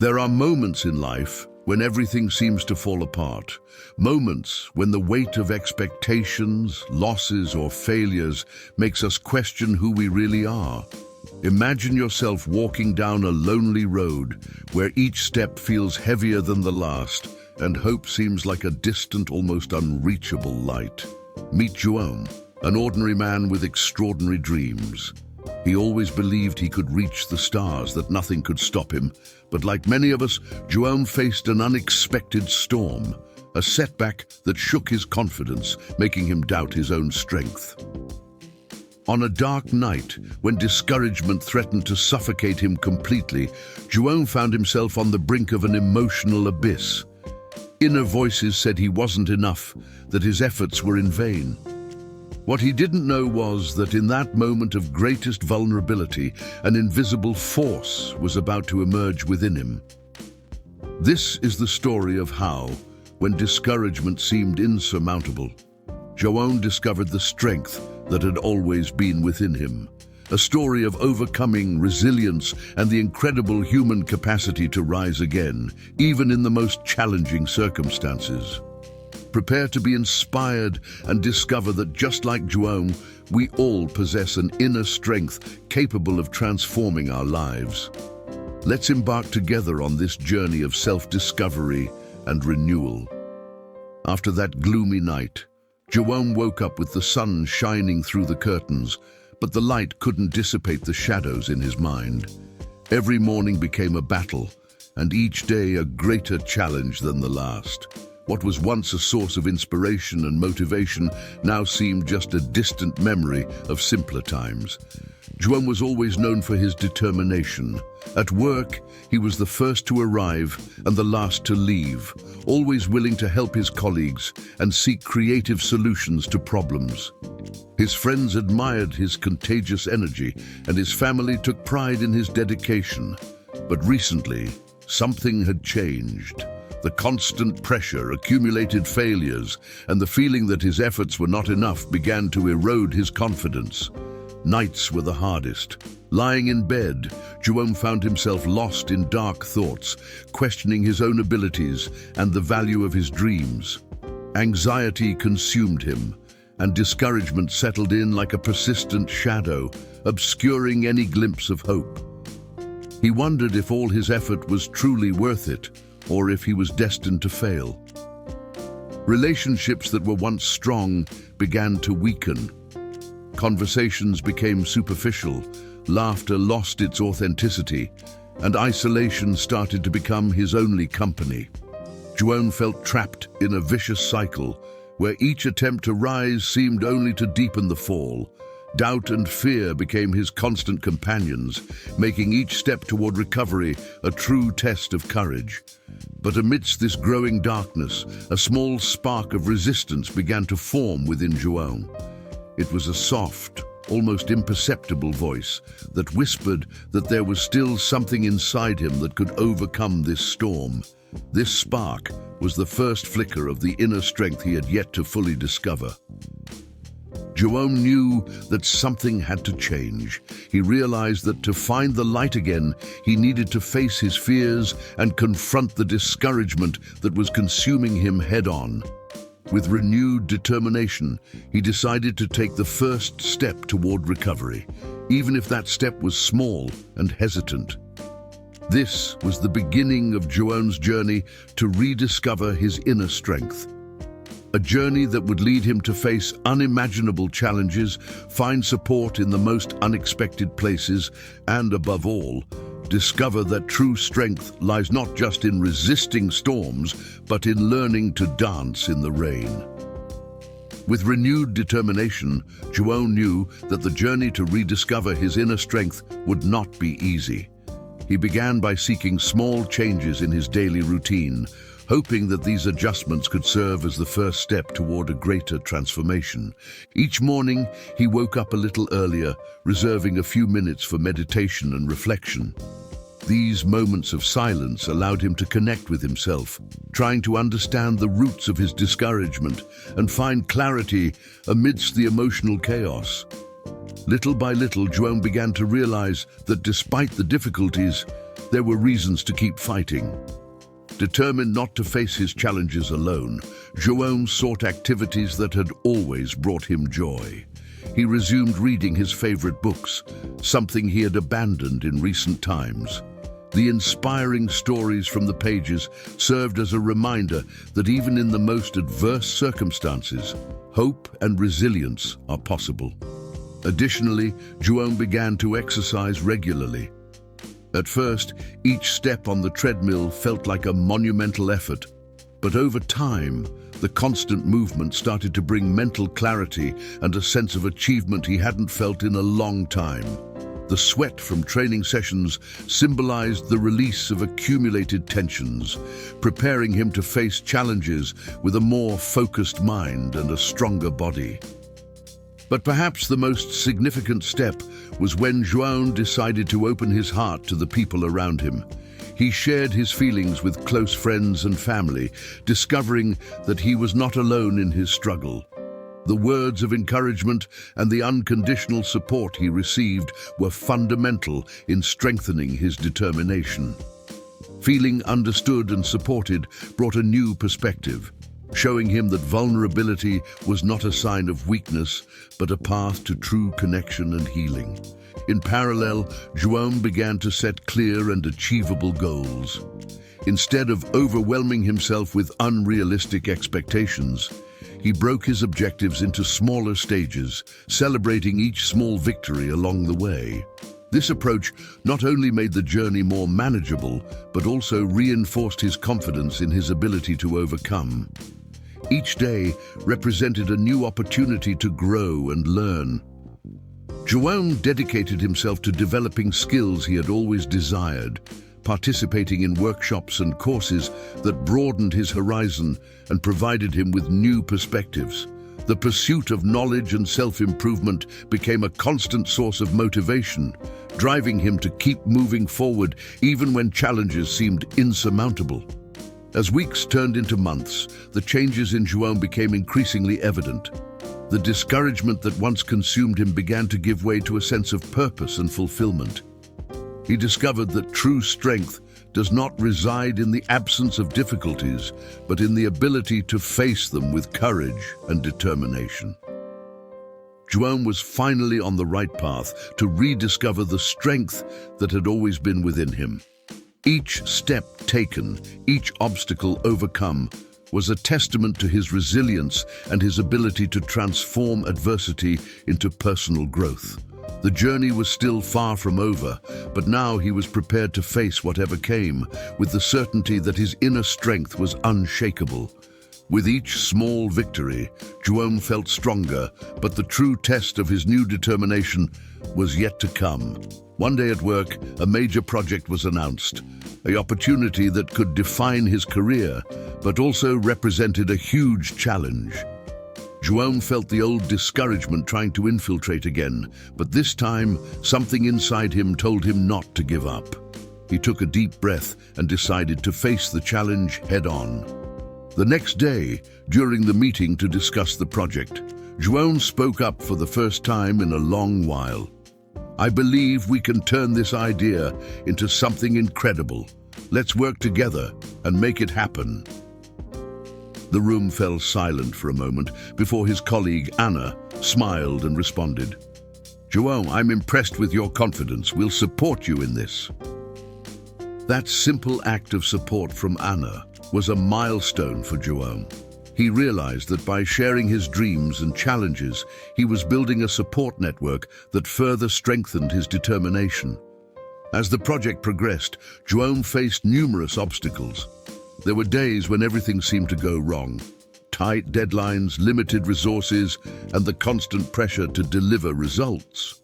There are moments in life when everything seems to fall apart. Moments when the weight of expectations, losses, or failures makes us question who we really are. Imagine yourself walking down a lonely road where each step feels heavier than the last and hope seems like a distant, almost unreachable light. Meet João, an ordinary man with extraordinary dreams. He always believed he could reach the stars, that nothing could stop him. But like many of us, João faced an unexpected storm, a setback that shook his confidence, making him doubt his own strength. On a dark night, when discouragement threatened to suffocate him completely, João found himself on the brink of an emotional abyss. Inner voices said he wasn't enough, that his efforts were in vain. What he didn't know was that in that moment of greatest vulnerability, an invisible force was about to emerge within him. This is the story of how, when discouragement seemed insurmountable, João discovered the strength that had always been within him. A story of overcoming resilience and the incredible human capacity to rise again, even in the most challenging circumstances. Prepare to be inspired and discover that just like João, we all possess an inner strength capable of transforming our lives. Let's embark together on this journey of self-discovery and renewal. After that gloomy night, João woke up with the sun shining through the curtains, but the light couldn't dissipate the shadows in his mind. Every morning became a battle, and each day a greater challenge than the last. What was once a source of inspiration and motivation now seemed just a distant memory of simpler times. João was always known for his determination. At work, he was the first to arrive and the last to leave, always willing to help his colleagues and seek creative solutions to problems. His friends admired his contagious energy, and his family took pride in his dedication. But recently, something had changed. The constant pressure, accumulated failures, and the feeling that his efforts were not enough began to erode his confidence. Nights were the hardest. Lying in bed, João found himself lost in dark thoughts, questioning his own abilities and the value of his dreams. Anxiety consumed him, and discouragement settled in like a persistent shadow, obscuring any glimpse of hope. He wondered if all his effort was truly worth it, or if he was destined to fail. Relationships that were once strong began to weaken. Conversations became superficial, laughter lost its authenticity, and isolation started to become his only company. João felt trapped in a vicious cycle, where each attempt to rise seemed only to deepen the fall. Doubt and fear became his constant companions, making each step toward recovery a true test of courage. But amidst this growing darkness, a small spark of resistance began to form within João. It was a soft, almost imperceptible voice that whispered that there was still something inside him that could overcome this storm. This spark was the first flicker of the inner strength he had yet to fully discover. João knew that something had to change. He realized that to find the light again, he needed to face his fears and confront the discouragement that was consuming him head-on. With renewed determination, he decided to take the first step toward recovery, even if that step was small and hesitant. This was the beginning of João's journey to rediscover his inner strength. A journey that would lead him to face unimaginable challenges, find support in the most unexpected places, and above all, discover that true strength lies not just in resisting storms, but in learning to dance in the rain. With renewed determination, João knew that the journey to rediscover his inner strength would not be easy. He began by seeking small changes in his daily routine, hoping that these adjustments could serve as the first step toward a greater transformation. Each morning, he woke up a little earlier, reserving a few minutes for meditation and reflection. These moments of silence allowed him to connect with himself, trying to understand the roots of his discouragement and find clarity amidst the emotional chaos. Little by little, João began to realize that despite the difficulties, there were reasons to keep fighting. Determined not to face his challenges alone, João sought activities that had always brought him joy. He resumed reading his favorite books, something he had abandoned in recent times. The inspiring stories from the pages served as a reminder that even in the most adverse circumstances, hope and resilience are possible. Additionally, João began to exercise regularly. At first, each step on the treadmill felt like a monumental effort, but over time, the constant movement started to bring mental clarity and a sense of achievement he hadn't felt in a long time. The sweat from training sessions symbolized the release of accumulated tensions, preparing him to face challenges with a more focused mind and a stronger body. But perhaps the most significant step was when João decided to open his heart to the people around him. He shared his feelings with close friends and family, discovering that he was not alone in his struggle. The words of encouragement and the unconditional support he received were fundamental in strengthening his determination. Feeling understood and supported brought a new perspective, showing him that vulnerability was not a sign of weakness, but a path to true connection and healing. In parallel, João began to set clear and achievable goals. Instead of overwhelming himself with unrealistic expectations, he broke his objectives into smaller stages, celebrating each small victory along the way. This approach not only made the journey more manageable, but also reinforced his confidence in his ability to overcome. Each day represented a new opportunity to grow and learn. João dedicated himself to developing skills he had always desired, participating in workshops and courses that broadened his horizon and provided him with new perspectives. The pursuit of knowledge and self-improvement became a constant source of motivation, driving him to keep moving forward even when challenges seemed insurmountable. As weeks turned into months, the changes in João became increasingly evident. The discouragement that once consumed him began to give way to a sense of purpose and fulfillment. He discovered that true strength does not reside in the absence of difficulties, but in the ability to face them with courage and determination. João was finally on the right path to rediscover the strength that had always been within him. Each step taken, each obstacle overcome, was a testament to his resilience and his ability to transform adversity into personal growth. The journey was still far from over, but now he was prepared to face whatever came, with the certainty that his inner strength was unshakable. With each small victory, João felt stronger, but the true test of his new determination was yet to come. One day at work, a major project was announced, an opportunity that could define his career, but also represented a huge challenge. João felt the old discouragement trying to infiltrate again, but this time, something inside him told him not to give up. He took a deep breath and decided to face the challenge head-on. The next day, during the meeting to discuss the project, João spoke up for the first time in a long while. "I believe we can turn this idea into something incredible. Let's work together and make it happen." The room fell silent for a moment before his colleague, Anna, smiled and responded. "João, I'm impressed with your confidence. We'll support you in this." That simple act of support from Anna was a milestone for João. He realized that by sharing his dreams and challenges, he was building a support network that further strengthened his determination. As the project progressed, João faced numerous obstacles. There were days when everything seemed to go wrong. Tight deadlines, limited resources, and the constant pressure to deliver results.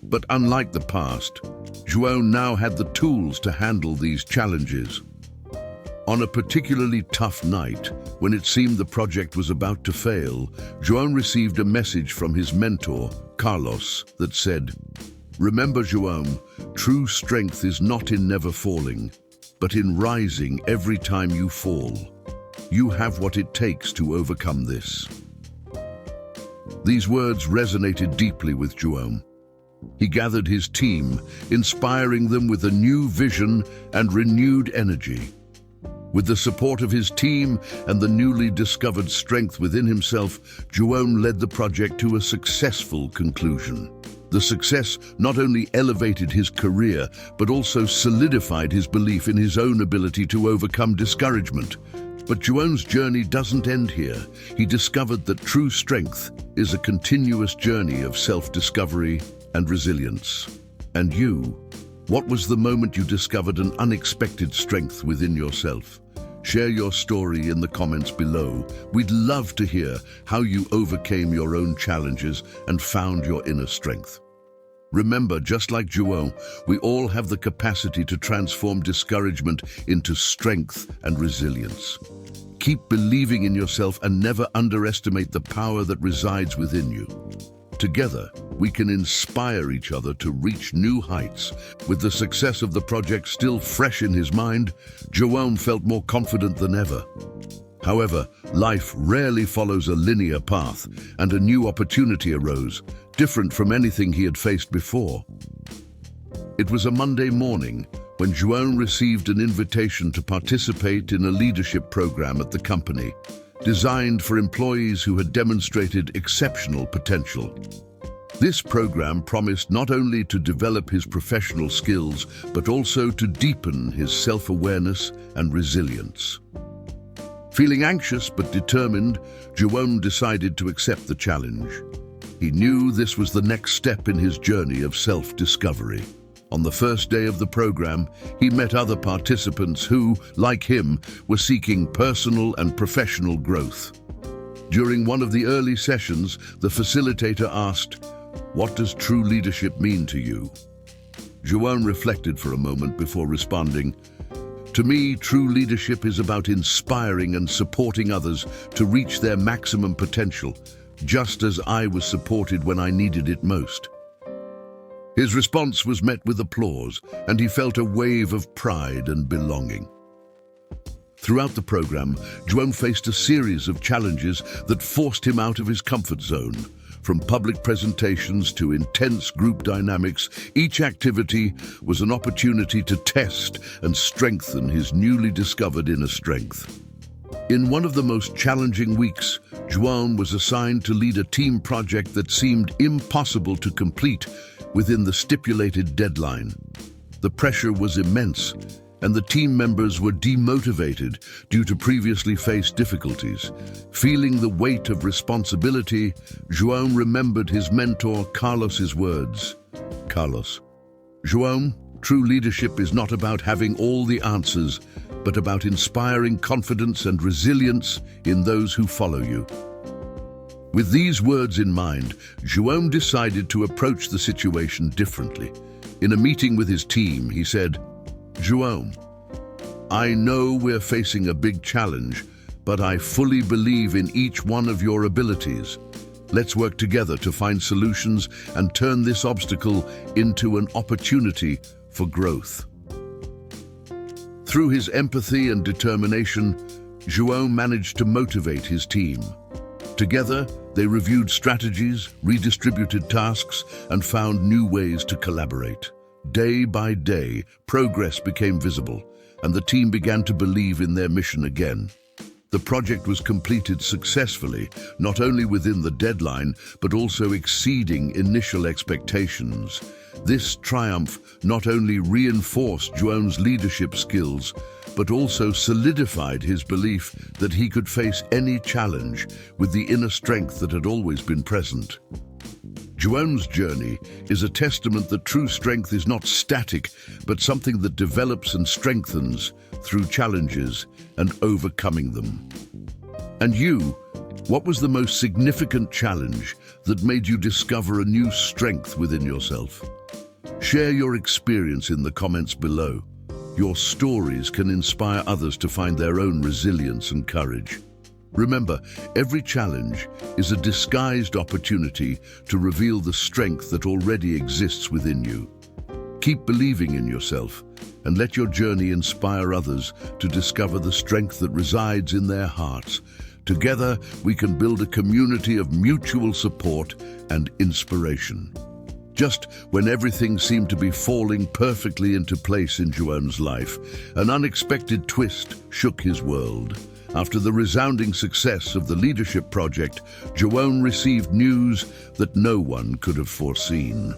But unlike the past, João now had the tools to handle these challenges. On a particularly tough night, when it seemed the project was about to fail, João received a message from his mentor, Carlos, that said, "Remember, João, true strength is not in never falling, but in rising every time you fall. You have what it takes to overcome this." These words resonated deeply with João. He gathered his team, inspiring them with a new vision and renewed energy. With the support of his team and the newly discovered strength within himself, João led the project to a successful conclusion. The success not only elevated his career, but also solidified his belief in his own ability to overcome discouragement. But João's journey doesn't end here. He discovered that true strength is a continuous journey of self-discovery and resilience. And you, what was the moment you discovered an unexpected strength within yourself? Share your story in the comments below. We'd love to hear how you overcame your own challenges and found your inner strength. Remember, just like João, we all have the capacity to transform discouragement into strength and resilience. Keep believing in yourself and never underestimate the power that resides within you. Together, we can inspire each other to reach new heights. With the success of the project still fresh in his mind, João felt more confident than ever. However, life rarely follows a linear path, and a new opportunity arose, different from anything he had faced before. It was a Monday morning when João received an invitation to participate in a leadership program at the company, designed for employees who had demonstrated exceptional potential. This program promised not only to develop his professional skills, but also to deepen his self-awareness and resilience. Feeling anxious but determined, João decided to accept the challenge. He knew this was the next step in his journey of self-discovery. On the first day of the program, he met other participants who, like him, were seeking personal and professional growth. During one of the early sessions, the facilitator asked, "What does true leadership mean to you?" João reflected for a moment before responding, "To me, true leadership is about inspiring and supporting others to reach their maximum potential, just as I was supported when I needed it most." His response was met with applause, and he felt a wave of pride and belonging. Throughout the program, João faced a series of challenges that forced him out of his comfort zone. From public presentations to intense group dynamics, each activity was an opportunity to test and strengthen his newly discovered inner strength. In one of the most challenging weeks, João was assigned to lead a team project that seemed impossible to complete within the stipulated deadline. The pressure was immense, and the team members were demotivated due to previously faced difficulties. Feeling the weight of responsibility, João remembered his mentor Carlos's words. "Carlos, João, true leadership is not about having all the answers, but about inspiring confidence and resilience in those who follow you." With these words in mind, João decided to approach the situation differently. In a meeting with his team, he said, "João, I know we're facing a big challenge, but I fully believe in each one of your abilities. Let's work together to find solutions and turn this obstacle into an opportunity for growth." Through his empathy and determination, João managed to motivate his team. Together, they reviewed strategies, redistributed tasks, and found new ways to collaborate. Day by day, progress became visible, and the team began to believe in their mission again. The project was completed successfully, not only within the deadline, but also exceeding initial expectations. This triumph not only reinforced João's leadership skills, but also solidified his belief that he could face any challenge with the inner strength that had always been present. João's journey is a testament that true strength is not static, but something that develops and strengthens through challenges and overcoming them. And you, what was the most significant challenge that made you discover a new strength within yourself? Share your experience in the comments below. Your stories can inspire others to find their own resilience and courage. Remember, every challenge is a disguised opportunity to reveal the strength that already exists within you. Keep believing in yourself and let your journey inspire others to discover the strength that resides in their hearts. Together, we can build a community of mutual support and inspiration. Just when everything seemed to be falling perfectly into place in João's life, an unexpected twist shook his world. After the resounding success of the leadership project, João received news that no one could have foreseen.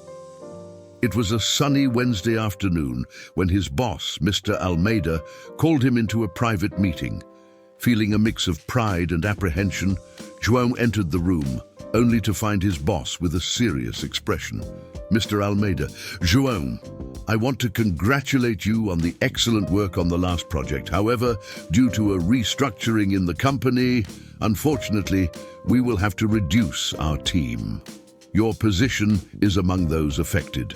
It was a sunny Wednesday afternoon when his boss, Mr. Almeida, called him into a private meeting. Feeling a mix of pride and apprehension, João entered the room, only to find his boss with a serious expression. Mr. Almeida: "João, I want to congratulate you on the excellent work on the last project. However, due to a restructuring in the company, unfortunately, we will have to reduce our team. Your position is among those affected."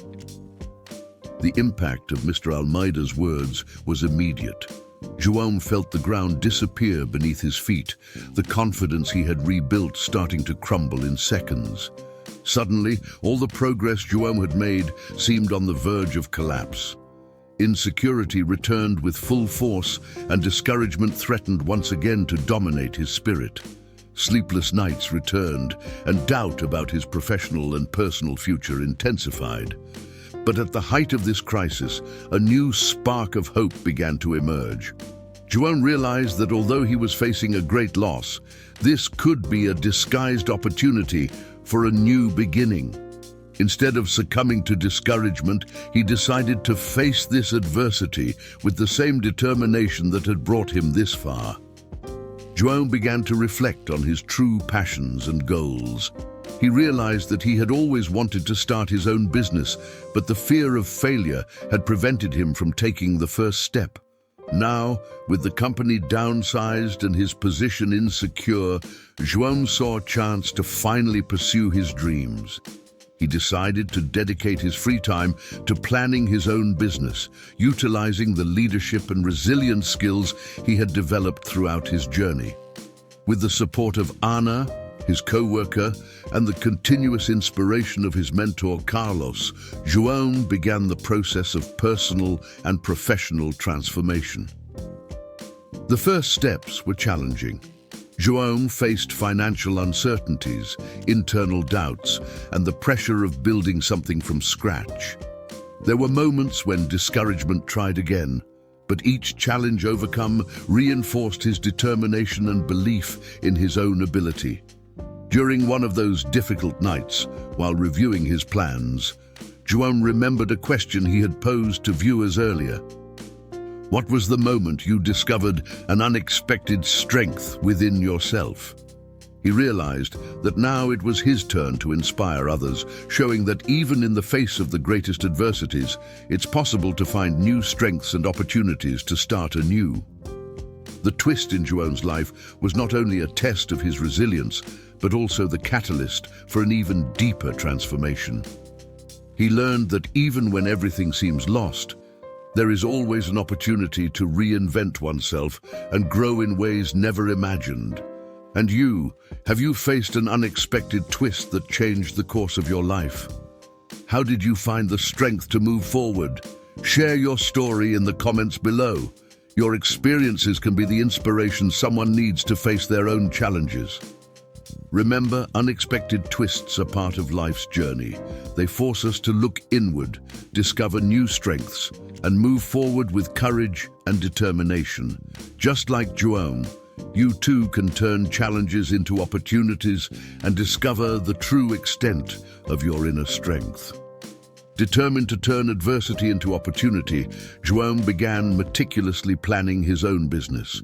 The impact of Mr. Almeida's words was immediate. João felt the ground disappear beneath his feet, the confidence he had rebuilt starting to crumble in seconds. Suddenly, all the progress João had made seemed on the verge of collapse. Insecurity returned with full force, and discouragement threatened once again to dominate his spirit. Sleepless nights returned, and doubt about his professional and personal future intensified. But at the height of this crisis, a new spark of hope began to emerge. João realized that although he was facing a great loss, this could be a disguised opportunity for a new beginning. Instead of succumbing to discouragement, he decided to face this adversity with the same determination that had brought him this far. João began to reflect on his true passions and goals. He realized that he had always wanted to start his own business, but the fear of failure had prevented him from taking the first step. Now, with the company downsized and his position insecure, João saw a chance to finally pursue his dreams. He decided to dedicate his free time to planning his own business, utilizing the leadership and resilience skills he had developed throughout his journey. With the support of Ana, his co-worker, and the continuous inspiration of his mentor Carlos, João began the process of personal and professional transformation. The first steps were challenging. João faced financial uncertainties, internal doubts, and the pressure of building something from scratch. There were moments when discouragement tried again, but each challenge overcome reinforced his determination and belief in his own ability. During one of those difficult nights, while reviewing his plans, João remembered a question he had posed to viewers earlier. What was the moment you discovered an unexpected strength within yourself? He realized that now it was his turn to inspire others, showing that even in the face of the greatest adversities, it's possible to find new strengths and opportunities to start anew. The twist in João's life was not only a test of his resilience, but also the catalyst for an even deeper transformation. He learned that even when everything seems lost, there is always an opportunity to reinvent oneself and grow in ways never imagined. And you, have you faced an unexpected twist that changed the course of your life? How did you find the strength to move forward? Share your story in the comments below. Your experiences can be the inspiration someone needs to face their own challenges. Remember, unexpected twists are part of life's journey. They force us to look inward, discover new strengths, and move forward with courage and determination. Just like João, you too can turn challenges into opportunities and discover the true extent of your inner strength. Determined to turn adversity into opportunity, João began meticulously planning his own business.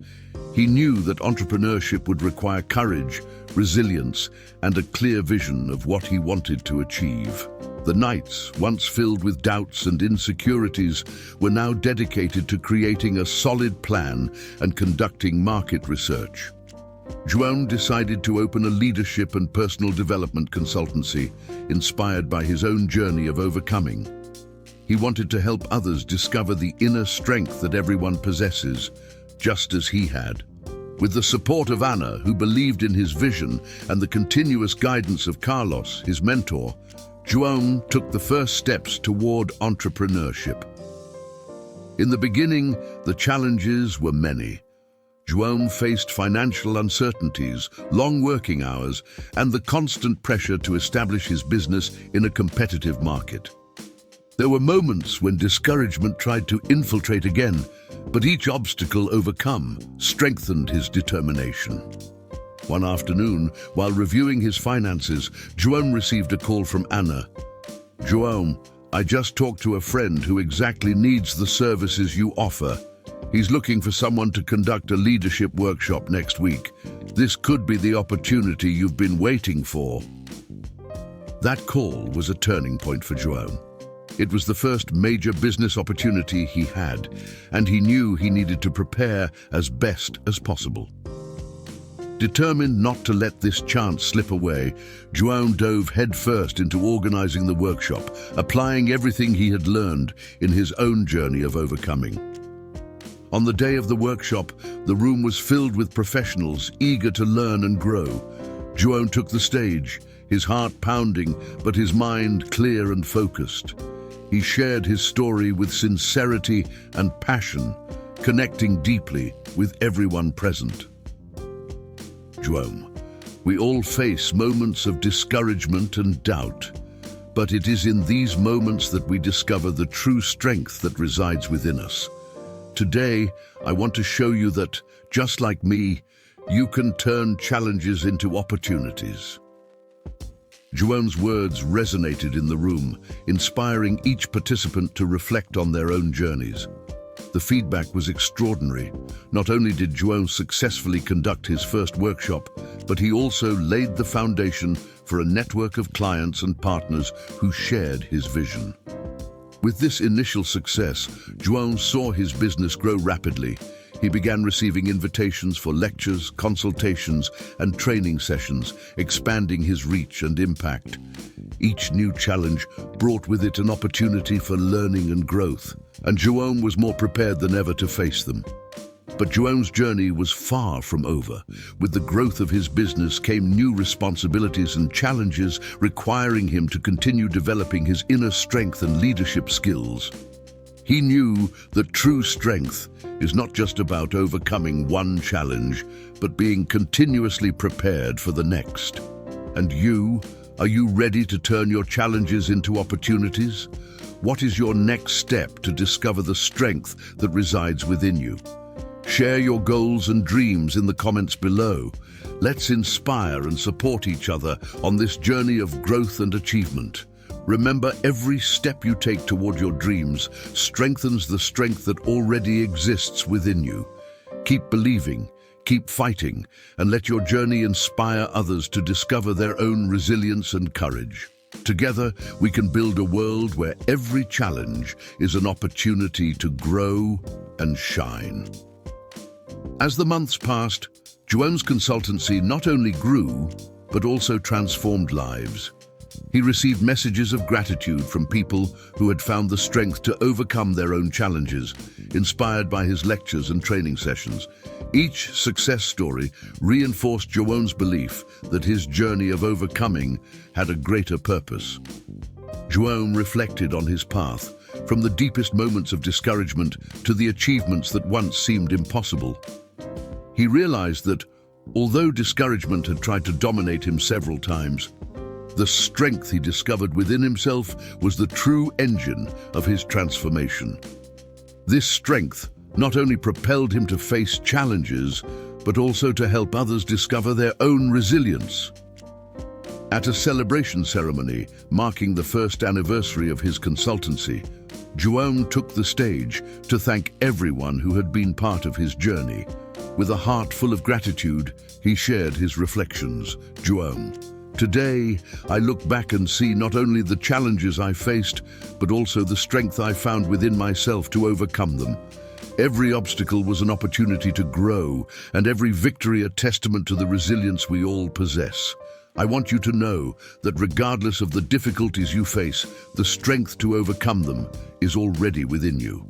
He knew that entrepreneurship would require courage, resilience, and a clear vision of what he wanted to achieve. The nights, once filled with doubts and insecurities, were now dedicated to creating a solid plan and conducting market research. João decided to open a leadership and personal development consultancy, inspired by his own journey of overcoming. He wanted to help others discover the inner strength that everyone possesses, just as he had. With the support of Ana, who believed in his vision, and the continuous guidance of Carlos, his mentor, João took the first steps toward entrepreneurship. In the beginning, the challenges were many. João faced financial uncertainties, long working hours, and the constant pressure to establish his business in a competitive market. There were moments when discouragement tried to infiltrate again, but each obstacle overcome strengthened his determination. One afternoon, while reviewing his finances, João received a call from Anna. "João, I just talked to a friend who exactly needs the services you offer. He's looking for someone to conduct a leadership workshop next week. This could be the opportunity you've been waiting for." That call was a turning point for João. It was the first major business opportunity he had, and he knew he needed to prepare as best as possible. Determined not to let this chance slip away, João dove headfirst into organizing the workshop, applying everything he had learned in his own journey of overcoming. On the day of the workshop, the room was filled with professionals eager to learn and grow. João took the stage, his heart pounding, but his mind clear and focused. He shared his story with sincerity and passion, connecting deeply with everyone present. João, we all face moments of discouragement and doubt, but it is in these moments that we discover the true strength that resides within us. Today, I want to show you that, just like me, you can turn challenges into opportunities. João's words resonated in the room, inspiring each participant to reflect on their own journeys. The feedback was extraordinary. Not only did João successfully conduct his first workshop, but he also laid the foundation for a network of clients and partners who shared his vision. With this initial success, João saw his business grow rapidly. He began receiving invitations for lectures, consultations, and training sessions, expanding his reach and impact. Each new challenge brought with it an opportunity for learning and growth, and João was more prepared than ever to face them. But João's journey was far from over. With the growth of his business came new responsibilities and challenges, requiring him to continue developing his inner strength and leadership skills. He knew that true strength is not just about overcoming one challenge, but being continuously prepared for the next. And you, are you ready to turn your challenges into opportunities? What is your next step to discover the strength that resides within you? Share your goals and dreams in the comments below. Let's inspire and support each other on this journey of growth and achievement. Remember, every step you take toward your dreams strengthens the strength that already exists within you. Keep believing, keep fighting, and let your journey inspire others to discover their own resilience and courage. Together, we can build a world where every challenge is an opportunity to grow and shine. As the months passed, João's consultancy not only grew, but also transformed lives. He received messages of gratitude from people who had found the strength to overcome their own challenges, inspired by his lectures and training sessions. Each success story reinforced João's belief that his journey of overcoming had a greater purpose. João reflected on his path, from the deepest moments of discouragement to the achievements that once seemed impossible. He realized that, although discouragement had tried to dominate him several times, the strength he discovered within himself was the true engine of his transformation. This strength not only propelled him to face challenges, but also to help others discover their own resilience. At a celebration ceremony marking the first anniversary of his consultancy, João took the stage to thank everyone who had been part of his journey. With a heart full of gratitude, he shared his reflections. João, today, I look back and see not only the challenges I faced, but also the strength I found within myself to overcome them. Every obstacle was an opportunity to grow, and every victory a testament to the resilience we all possess. I want you to know that regardless of the difficulties you face, the strength to overcome them is already within you.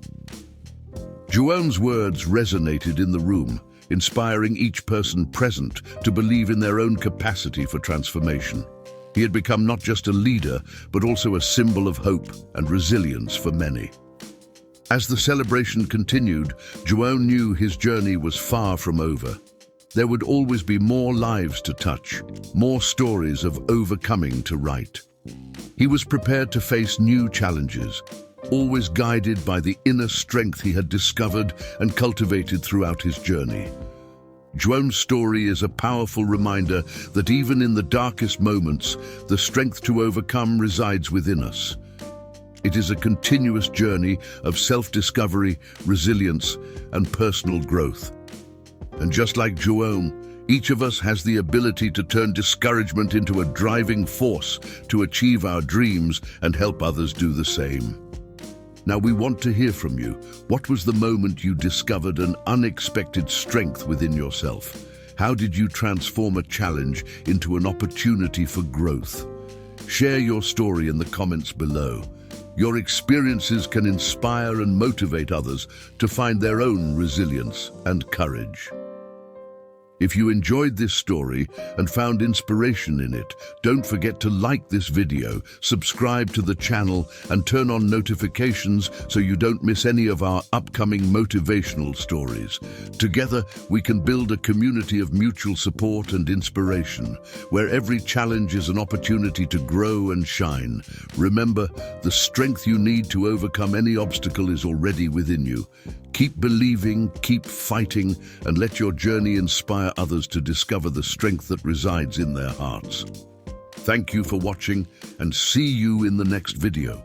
João's words resonated in the room, inspiring each person present to believe in their own capacity for transformation. He had become not just a leader, but also a symbol of hope and resilience for many. As the celebration continued, João knew his journey was far from over. There would always be more lives to touch, more stories of overcoming to write. He was prepared to face new challenges, always guided by the inner strength he had discovered and cultivated throughout his journey. João's story is a powerful reminder that even in the darkest moments, the strength to overcome resides within us. It is a continuous journey of self-discovery, resilience, and personal growth. And just like João, each of us has the ability to turn discouragement into a driving force to achieve our dreams and help others do the same. Now we want to hear from you. What was the moment you discovered an unexpected strength within yourself? How did you transform a challenge into an opportunity for growth? Share your story in the comments below. Your experiences can inspire and motivate others to find their own resilience and courage. If you enjoyed this story and found inspiration in it, don't forget to like this video, subscribe to the channel, and turn on notifications so you don't miss any of our upcoming motivational stories. Together, we can build a community of mutual support and inspiration, where every challenge is an opportunity to grow and shine. Remember, the strength you need to overcome any obstacle is already within you. Keep believing, keep fighting, and let your journey inspire others to discover the strength that resides in their hearts. Thank you for watching, and see you in the next video.